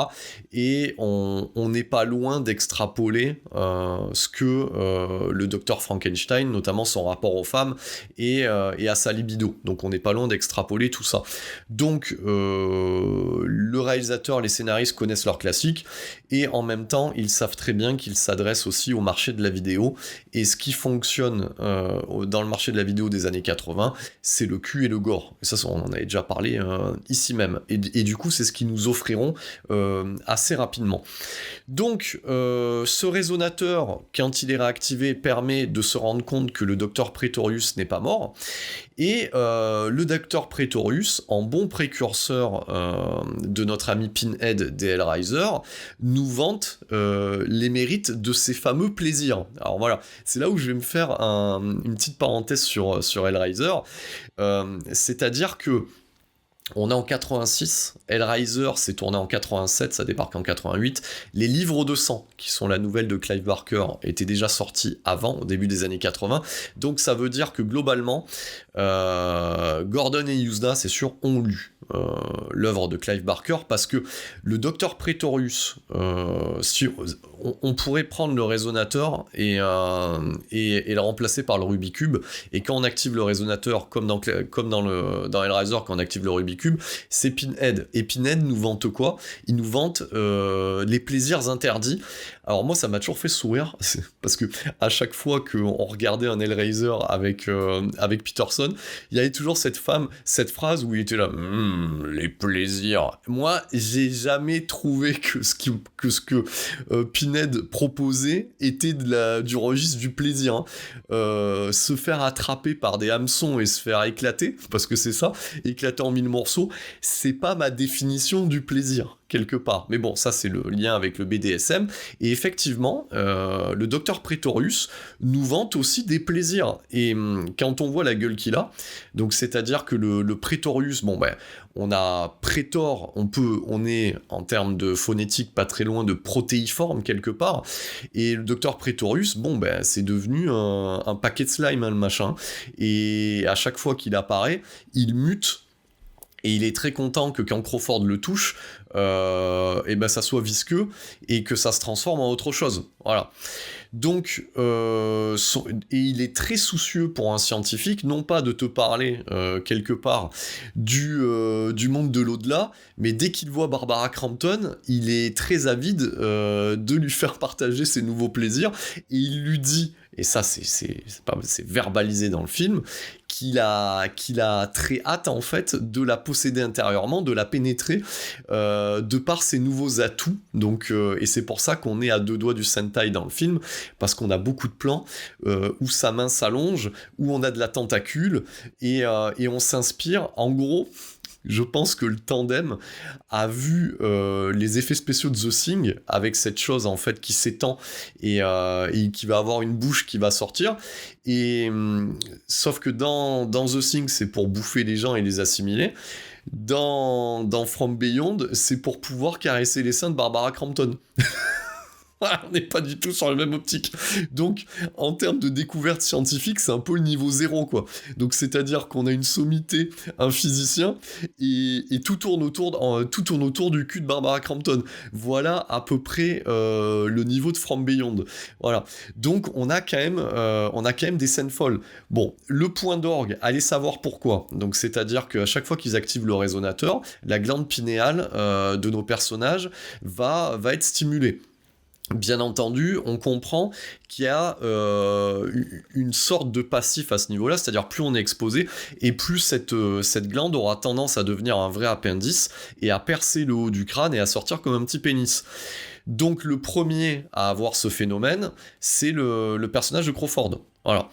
Et on n'est pas loin d'extrapoler ce que le docteur Frankenstein, notamment son rapport aux femmes et à sa libido. Donc on n'est pas loin d'extrapoler tout ça. Donc le réalisateur, les scénaristes connaissent leurs classiques, et en même temps, ils savent très bien qu'ils s'adressent aussi au marché de la vidéo, et ce qui fonctionne dans le marché de la vidéo des années 80, c'est le cul et le gore. Et ça, on en avait déjà parlé ici même. Et du coup, c'est ce qu'ils nous offriront assez rapidement. Donc, ce résonateur, quand il est réactivé, permet de se rendre compte que le docteur Pretorius n'est pas mort. Et le docteur Pretorius, en bon précurseur de notre ami Pinhead des Hellraiser, nous vante les mérites de ces fameux plaisirs. Alors voilà, c'est là où je vais me faire une petite parenthèse sur Hellraiser. C'est-à-dire que on est en 86, Hellraiser s'est tourné en 87, ça débarque en 88. Les livres de sang, qui sont la nouvelle de Clive Barker, étaient déjà sortis avant, au début des années 80. Donc ça veut dire que globalement, Gordon et Yuzna, c'est sûr, ont lu l'œuvre de Clive Barker, parce que le docteur Pretorius, on pourrait prendre le résonateur et le remplacer par le Rubikube, et quand on active le résonateur, comme dans Hellraiser, quand on active le Rubikube, c'est Pinhead. Et Pinhead nous vante quoi ? Il nous vante les plaisirs interdits. Alors moi, ça m'a toujours fait sourire, parce que à chaque fois qu'on regardait un Hellraiser avec Peterson, il y avait toujours cette phrase où il était là, les plaisirs. Moi, j'ai jamais trouvé que ce que Pinhead proposait était du registre du plaisir. Se faire attraper par des hameçons et se faire éclater, parce que c'est ça, éclater en 1000 morceaux, c'est pas ma définition du plaisir, quelque part. Mais bon, ça c'est le lien avec le BDSM, et effectivement, le docteur Pretorius nous vante aussi des plaisirs, et quand on voit la gueule qu'il a, donc c'est-à-dire que le Pretorius, bon ben, on a Prétor, on est en termes de phonétique pas très loin de protéiforme quelque part, et le docteur Pretorius, bon ben c'est devenu un paquet de slime, hein, le machin, et à chaque fois qu'il apparaît, il mute. Et il est très content que quand Crawford le touche, et ben ça soit visqueux et que ça se transforme en autre chose. Voilà. Donc, et il est très soucieux pour un scientifique, non pas de te parler quelque part du monde de l'au-delà, mais dès qu'il voit Barbara Crampton, il est très avide de lui faire partager ses nouveaux plaisirs, et il lui dit, et ça c'est verbalisé dans le film, qu'il a très hâte en fait de la posséder intérieurement, de la pénétrer de par ses nouveaux atouts. Donc, et c'est pour ça qu'on est à 2 doigts du Sentai dans le film, parce qu'on a beaucoup de plans où sa main s'allonge, où on a de la tentacule, et on s'inspire, en gros. Je pense que le tandem a vu les effets spéciaux de The Thing, avec cette chose en fait qui s'étend et qui va avoir une bouche qui va sortir. Et sauf que dans The Thing, c'est pour bouffer les gens et les assimiler. Dans From Beyond, c'est pour pouvoir caresser les seins de Barbara Crampton. On n'est pas du tout sur la même optique. Donc, en termes de découverte scientifique, c'est un peu le niveau 0, quoi. Donc, c'est-à-dire qu'on a une sommité, un physicien, et tout tourne autour du cul de Barbara Crampton. Voilà à peu près le niveau de From Beyond. Voilà. Donc, on a quand même des scènes folles. Bon, le point d'orgue, allez savoir pourquoi. Donc, c'est-à-dire qu'à chaque fois qu'ils activent le résonateur, la glande pinéale de nos personnages va être stimulée. Bien entendu, on comprend qu'il y a une sorte de passif à ce niveau-là, c'est-à-dire plus on est exposé, et plus cette glande aura tendance à devenir un vrai appendice, et à percer le haut du crâne, et à sortir comme un petit pénis. Donc le premier à avoir ce phénomène, c'est le personnage de Crawford. Voilà.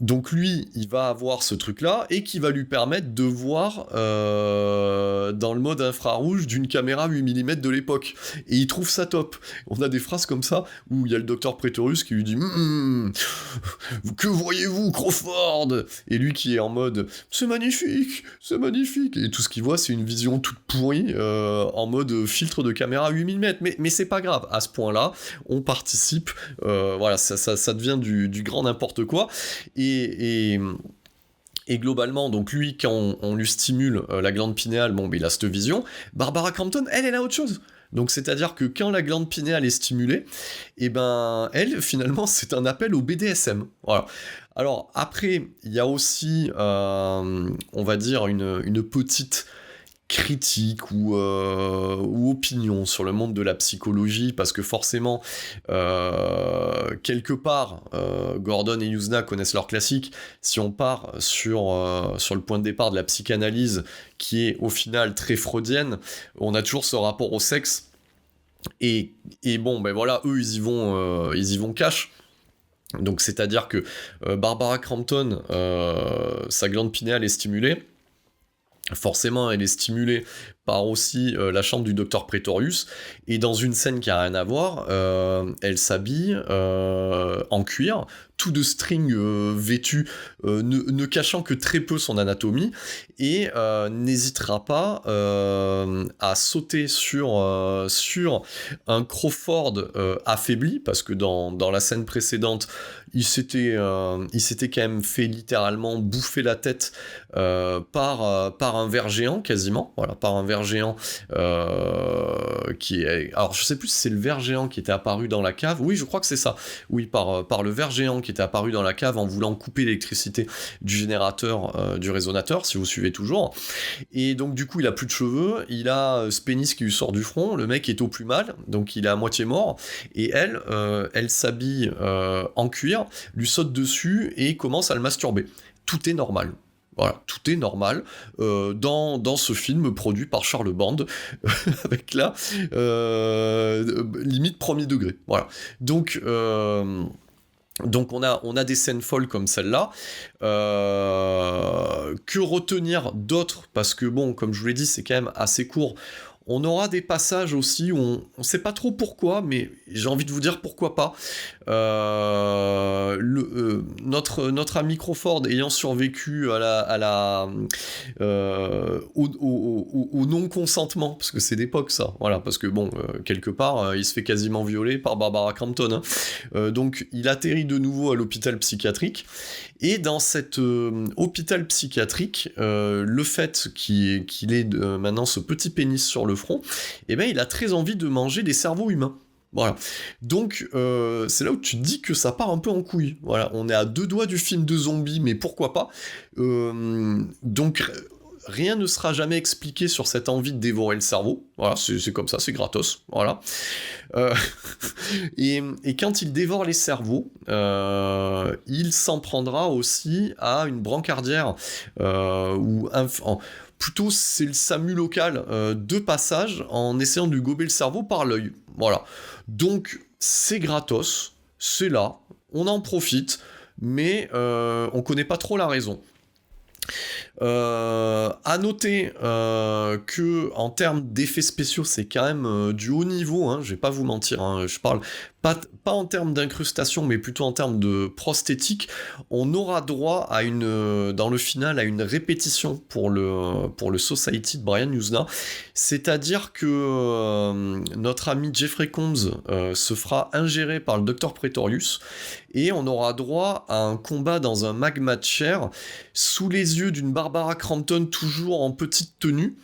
Donc lui, il va avoir ce truc-là, et qui va lui permettre de voir dans le mode infrarouge d'une caméra 8 mm de l'époque. Et il trouve ça top. On a des phrases comme ça, où il y a le docteur Pretorius qui lui dit « Que voyez-vous, Crawford ?» Et lui qui est en mode « C'est magnifique, c'est magnifique !» Et tout ce qu'il voit, c'est une vision toute pourrie, en mode filtre de caméra 8 mm. Mais c'est pas grave, à ce point-là, on participe, voilà, ça devient du grand n'importe quoi. Et globalement, donc lui, quand on lui stimule la glande pinéale, bon, il a cette vision. Barbara Crampton, elle a autre chose. Donc c'est-à-dire que quand la glande pinéale est stimulée, et ben elle, finalement, c'est un appel au BDSM. Voilà. Alors après, il y a aussi, on va dire, une petite critique ou opinion sur le monde de la psychologie, parce que forcément, quelque part, Gordon et Yuzna connaissent leurs classiques. Si on part sur le point de départ de la psychanalyse, qui est au final très freudienne, on a toujours ce rapport au sexe, et bon, ben voilà, eux, ils y vont cash. Donc c'est-à-dire que Barbara Crampton, sa glande pinéale est stimulée. Forcément, elle est stimulée par aussi la chambre du docteur Pretorius, et dans une scène qui a rien à voir, elle s'habille en cuir, tout de string vêtu, ne cachant que très peu son anatomie, et n'hésitera pas à sauter sur un Crawford affaibli, parce que dans la scène précédente, il s'était quand même fait littéralement bouffer la tête par un ver géant, quasiment, voilà, par un ver géant qui est... Alors je sais plus si c'est le ver géant qui était apparu dans la cave, oui je crois que c'est ça, oui, par le ver géant qui était apparu dans la cave en voulant couper l'électricité du générateur, du résonateur, si vous suivez toujours, et donc du coup il a plus de cheveux, il a ce pénis qui lui sort du front, le mec est au plus mal, donc il est à moitié mort, et elle s'habille en cuir, lui saute dessus et commence à le masturber. Tout est normal. Voilà, tout est normal dans ce film produit par Charles Band, avec là, limite premier degré. Voilà. Donc on a des scènes folles comme celle-là. Que retenir d'autres ? Parce que bon, comme je vous l'ai dit, c'est quand même assez court. On aura des passages aussi où on sait pas trop pourquoi, mais j'ai envie de vous dire pourquoi pas. Notre ami Crawford ayant survécu au non-consentement, parce que c'est d'époque ça, voilà, parce que bon, quelque part, il se fait quasiment violer par Barbara Crampton, hein. Donc il atterrit de nouveau à l'hôpital psychiatrique, et dans cet hôpital psychiatrique, le fait qu'il ait maintenant ce petit pénis sur le front, eh ben, il a très envie de manger des cerveaux humains. Voilà. Donc, c'est là où tu te dis que ça part un peu en couille. Voilà. On est à 2 doigts du film de zombies, mais pourquoi pas. Donc, rien ne sera jamais expliqué sur cette envie de dévorer le cerveau. Voilà, c'est comme ça, c'est gratos. Voilà. Et quand il dévore les cerveaux, il s'en prendra aussi à une brancardière, plutôt c'est le SAMU local de passage en essayant de lui gober le cerveau par l'œil. Voilà. Donc c'est gratos, c'est là, on en profite, mais on connaît pas trop la raison. À noter que en termes d'effets spéciaux, c'est quand même du haut niveau, hein, je vais pas vous mentir, hein, je parle pas en termes d'incrustation, mais plutôt en termes de prosthétique. On aura droit à dans le final, à une répétition pour le Society de Brian Yuzna, c'est-à-dire que notre ami Jeffrey Combs se fera ingérer par le Dr Pretorius, et on aura droit à un combat dans un magma de chair, sous les yeux d'une Barbara Crampton toujours en petite tenue,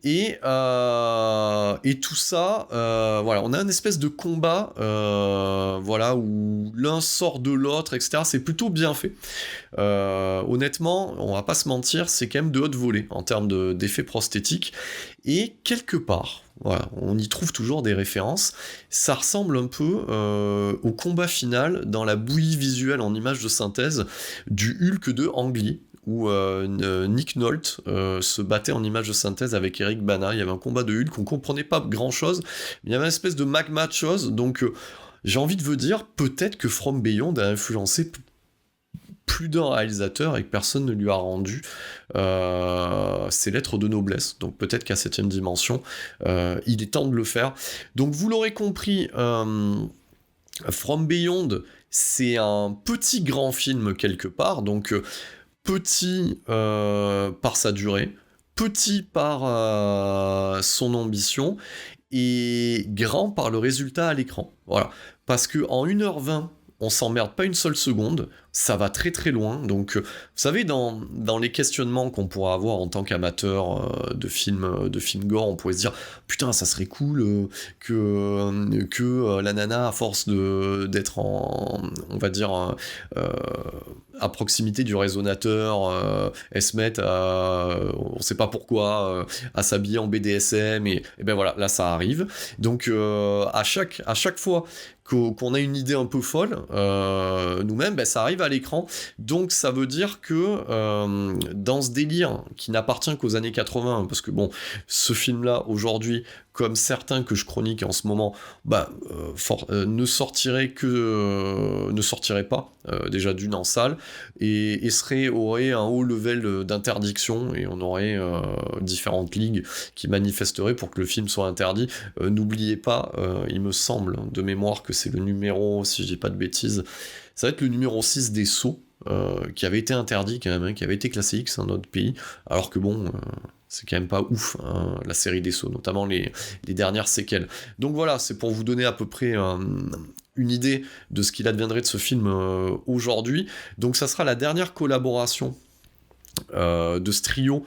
et tout ça, voilà, on a une espèce de combat, voilà, où l'un sort de l'autre, etc. C'est plutôt bien fait. Honnêtement, on va pas se mentir, c'est quand même de haute volée en termes d'effets prosthétiques, et quelque part, voilà, on y trouve toujours des références. Ça ressemble un peu au combat final dans la bouillie visuelle en images de synthèse du Hulk de Ang Lee, où Nick Nolte se battait en image de synthèse avec Eric Bana. Il y avait un combat de Hulk, on comprenait pas grand chose, mais il y avait une espèce de magma de choses, donc j'ai envie de vous dire, peut-être que From Beyond a influencé plus d'un réalisateur et que personne ne lui a rendu ses lettres de noblesse, donc peut-être qu'à 7ème dimension, il est temps de le faire. Donc vous l'aurez compris, From Beyond, c'est un petit grand film quelque part, donc petit par sa durée, petit par son ambition, et grand par le résultat à l'écran. Voilà. Parce que en 1h20, on s'emmerde pas une seule seconde, ça va très très loin. Donc, vous savez, dans les questionnements qu'on pourra avoir en tant qu'amateur de films gore, on pourrait se dire putain, ça serait cool que la nana, à force d'être on va dire à proximité du résonateur, elle se mette à on sait pas pourquoi, à s'habiller en BDSM, et ben voilà, là ça arrive. Donc à chaque fois qu'on a une idée un peu folle, nous-mêmes, ben, ça arrive à l'écran. Donc ça veut dire que dans ce délire qui n'appartient qu'aux années 80, parce que bon, ce film-là, aujourd'hui, comme certains que je chronique en ce moment, ne sortirait pas, déjà d'une en salle, et aurait un haut level d'interdiction, et on aurait différentes ligues qui manifesteraient pour que le film soit interdit. N'oubliez pas, il me semble, de mémoire, que c'est le numéro, si je dis pas de bêtises, ça va être le numéro 6 des Sceaux, qui avait été interdit quand même, hein, qui avait été classé X dans notre pays, alors que bon... c'est quand même pas ouf, hein, la série des Sceaux, notamment les dernières séquelles. Donc voilà, c'est pour vous donner à peu près une idée de ce qu'il adviendrait de ce film aujourd'hui. Donc ça sera la dernière collaboration de ce trio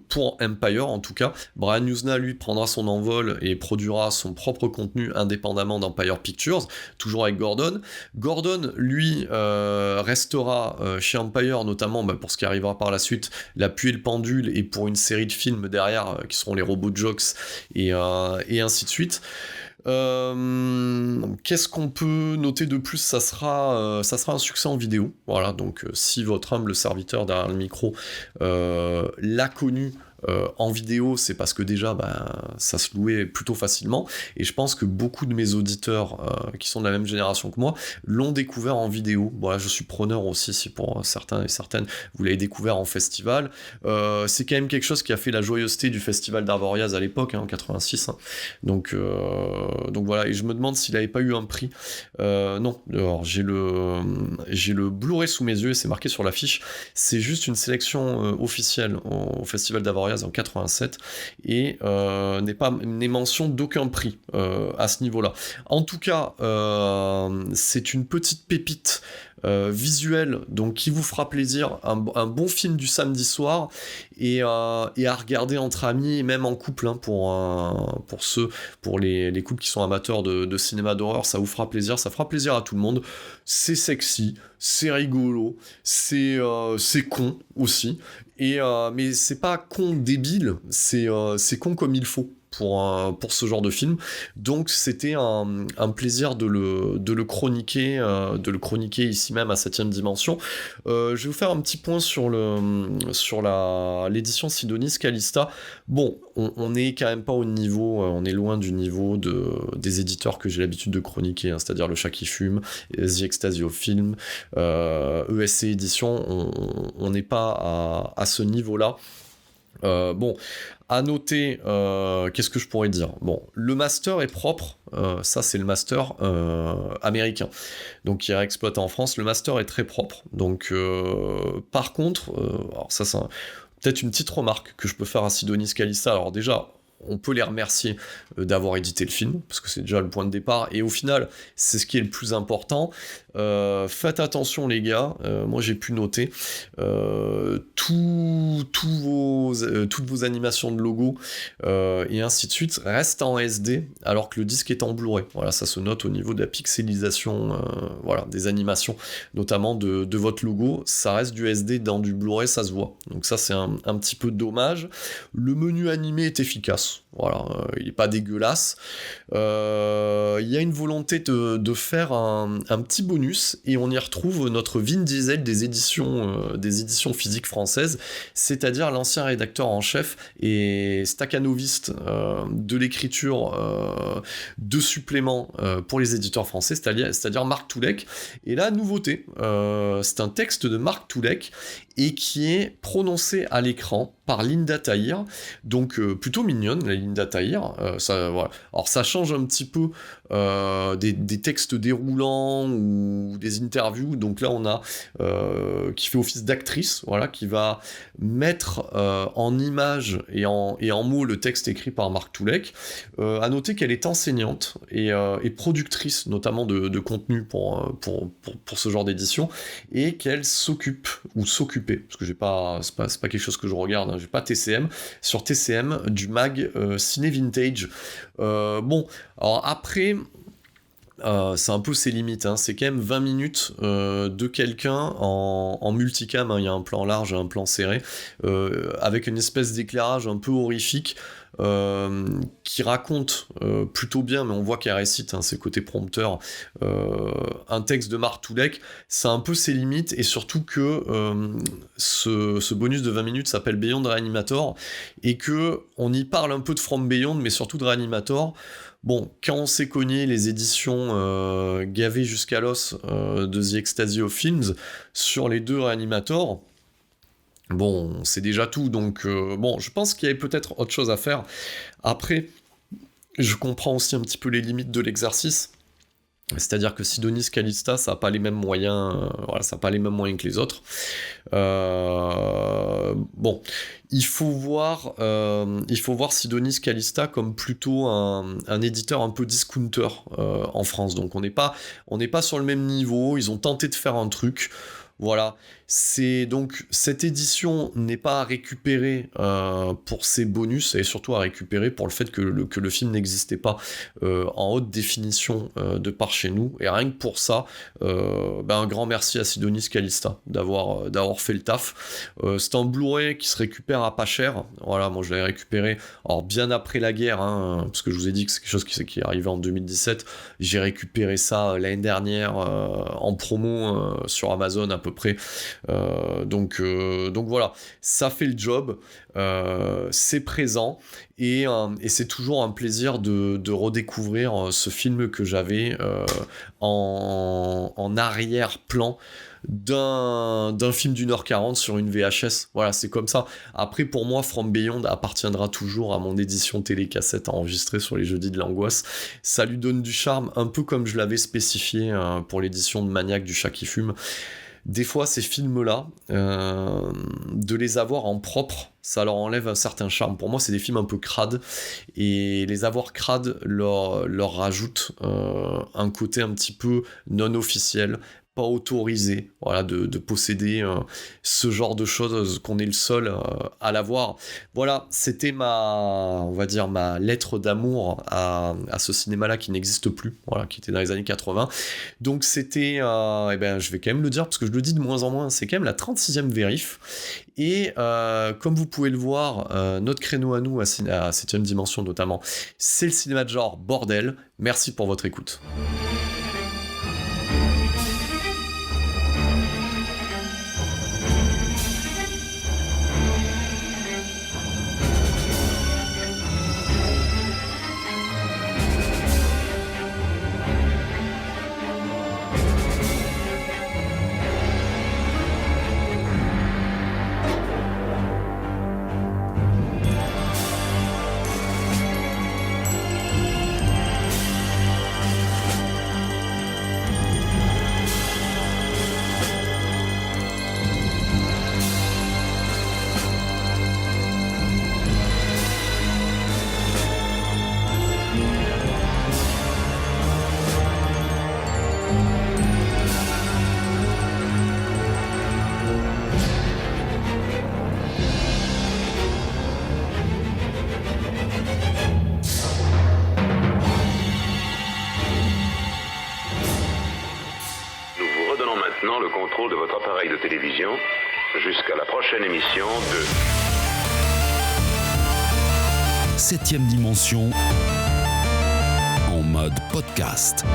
pour Empire, en tout cas. Brian Yuzna, lui, prendra son envol et produira son propre contenu indépendamment d'Empire Pictures, toujours avec Gordon. Gordon, lui, restera chez Empire, notamment pour ce qui arrivera par la suite, L'appui et le pendule, et pour une série de films derrière, qui seront les Robots Jocks, et ainsi de suite. Qu'est-ce qu'on peut noter de plus ? Ça sera un succès en vidéo. Voilà, donc si votre humble serviteur derrière le micro l'a connu en vidéo, c'est parce que déjà ça se louait plutôt facilement, et je pense que beaucoup de mes auditeurs qui sont de la même génération que moi l'ont découvert en vidéo. Voilà, je suis preneur aussi si pour certains et certaines vous l'avez découvert en festival. C'est quand même quelque chose qui a fait la joyeuseté du festival d'Arvoriaz à l'époque, en 86, hein. Donc voilà, et je me demande s'il n'avait pas eu un prix. Non, alors j'ai le Blu-ray sous mes yeux, et c'est marqué sur l'affiche, c'est juste une sélection officielle au festival d'Arvoriaz en 87, et n'est mention d'aucun prix à ce niveau-là. En tout cas, c'est une petite pépite visuelle, donc qui vous fera plaisir, un bon film du samedi soir, et à regarder entre amis, et même en couple, hein, pour les couples qui sont amateurs de cinéma d'horreur, ça vous fera plaisir, ça fera plaisir à tout le monde. C'est sexy, c'est rigolo, c'est con aussi, mais c'est pas con débile, c'est con comme il faut pour ce genre de film. Donc c'était un plaisir de le chroniquer ici même à 7ème dimension. Je vais vous faire un petit point sur l'édition Sidonis Calista. Bon, on est quand même pas au niveau, on est loin du niveau des éditeurs que j'ai l'habitude de chroniquer, hein, c'est-à-dire Le Chat qui fume, The Ecstasy of Film, ESC Édition. On n'est pas à ce niveau-là. Bon, à noter, qu'est-ce que je pourrais dire ? Bon, le master est propre, ça c'est le master américain, donc qui est exploité en France. Le master est très propre, donc par contre, alors ça c'est peut-être une petite remarque que je peux faire à Sidonis Calista. Alors déjà, on peut les remercier d'avoir édité le film, parce que c'est déjà le point de départ, et au final, c'est ce qui est le plus important. Faites attention les gars, moi j'ai pu noter toutes vos animations de logo et ainsi de suite restent en SD alors que le disque est en Blu-ray. Voilà, ça se note au niveau de la pixelisation des animations, notamment de votre logo. Ça reste du SD dans du Blu-ray, ça se voit. Donc ça c'est un petit peu dommage. Le menu animé est efficace. Voilà, il n'est pas dégueulasse. Il y a une volonté de faire un petit bonus, et on y retrouve notre Vin Diesel des éditions physiques françaises, c'est-à-dire l'ancien rédacteur en chef et staccanoviste de l'écriture de suppléments pour les éditeurs français, c'est-à-dire Marc Toulek. Et la nouveauté, c'est un texte de Marc Toulek, et qui est prononcé à l'écran par Linda Tahir, donc plutôt mignonne la Linda Tahir. Voilà. Alors ça change un petit peu des textes déroulants ou des interviews, donc là on a qui fait office d'actrice, voilà, qui va mettre en image et en mots le texte écrit par Marc Toulek. À noter qu'elle est enseignante et productrice notamment de contenu pour ce genre d'édition, et qu'elle s'occupait, parce que c'est pas quelque chose que je regarde, hein, j'ai pas TCM, sur TCM du mag Ciné Vintage. Bon, alors après, c'est un peu ses limites, hein. C'est quand même 20 minutes de quelqu'un en multicam, hein. Il y a un plan large et un plan serré, avec une espèce d'éclairage un peu horrifique, qui raconte plutôt bien, mais on voit qu'elle récite, hein, ses côtés prompteurs, un texte de Mark Toulek. C'est un peu ses limites, et surtout que ce bonus de 20 minutes s'appelle Beyond Reanimator, et que on y parle un peu de From Beyond, mais surtout de Reanimator. Bon, quand on s'est cogné les éditions gavées jusqu'à l'os de The Ecstasy of Films sur les 2 Reanimator, bon, c'est déjà tout, donc bon, je pense qu'il y avait peut-être autre chose à faire. Après, je comprends aussi un petit peu les limites de l'exercice, c'est-à-dire que Sidonis Calista, ça n'a pas les mêmes moyens, ça n'a pas les mêmes moyens que les autres. Bon, il faut voir Sidonis Calista comme plutôt un éditeur un peu discounter en France, donc on n'est pas sur le même niveau. Ils ont tenté de faire un truc. Voilà, c'est donc cette édition n'est pas à récupérer pour ses bonus, et surtout à récupérer pour le fait que le film n'existait pas en haute définition de par chez nous, et rien que pour ça, un grand merci à Sidonis Calista d'avoir fait le taf. C'est un Blu-ray qui se récupère à pas cher. Voilà, moi je l'avais récupéré alors bien après la guerre, hein, parce que je vous ai dit que c'est quelque chose qui est arrivé en 2017. J'ai récupéré ça l'année dernière en promo sur Amazon à peu près. Donc voilà, ça fait le job, c'est présent, et c'est toujours un plaisir de redécouvrir ce film que j'avais en arrière-plan d'un film d'1h40 sur une VHS. Voilà, c'est comme ça. Après, pour moi, From Beyond appartiendra toujours à mon édition télécassette enregistrée sur les jeudis de l'angoisse. Ça lui donne du charme, un peu comme je l'avais spécifié pour l'édition de Maniac du chat qui fume. Des fois, ces films-là, de les avoir en propre, ça leur enlève un certain charme. Pour moi, c'est des films un peu crades, et les avoir crades leur rajoute un côté un petit peu non officiel, pas autorisé, voilà, de posséder ce genre de choses, qu'on est le seul à l'avoir. Voilà, c'était ma lettre d'amour à ce cinéma-là qui n'existe plus, voilà, qui était dans les années 80. Donc c'était, je vais quand même le dire, parce que je le dis de moins en moins, c'est quand même la 36e vérif, et comme vous pouvez le voir, notre créneau à nous, à 7ème dimension notamment, c'est le cinéma de genre bordel. Merci pour votre écoute. Le contrôle de votre appareil de télévision jusqu'à la prochaine émission de 7ème dimension en mode podcast.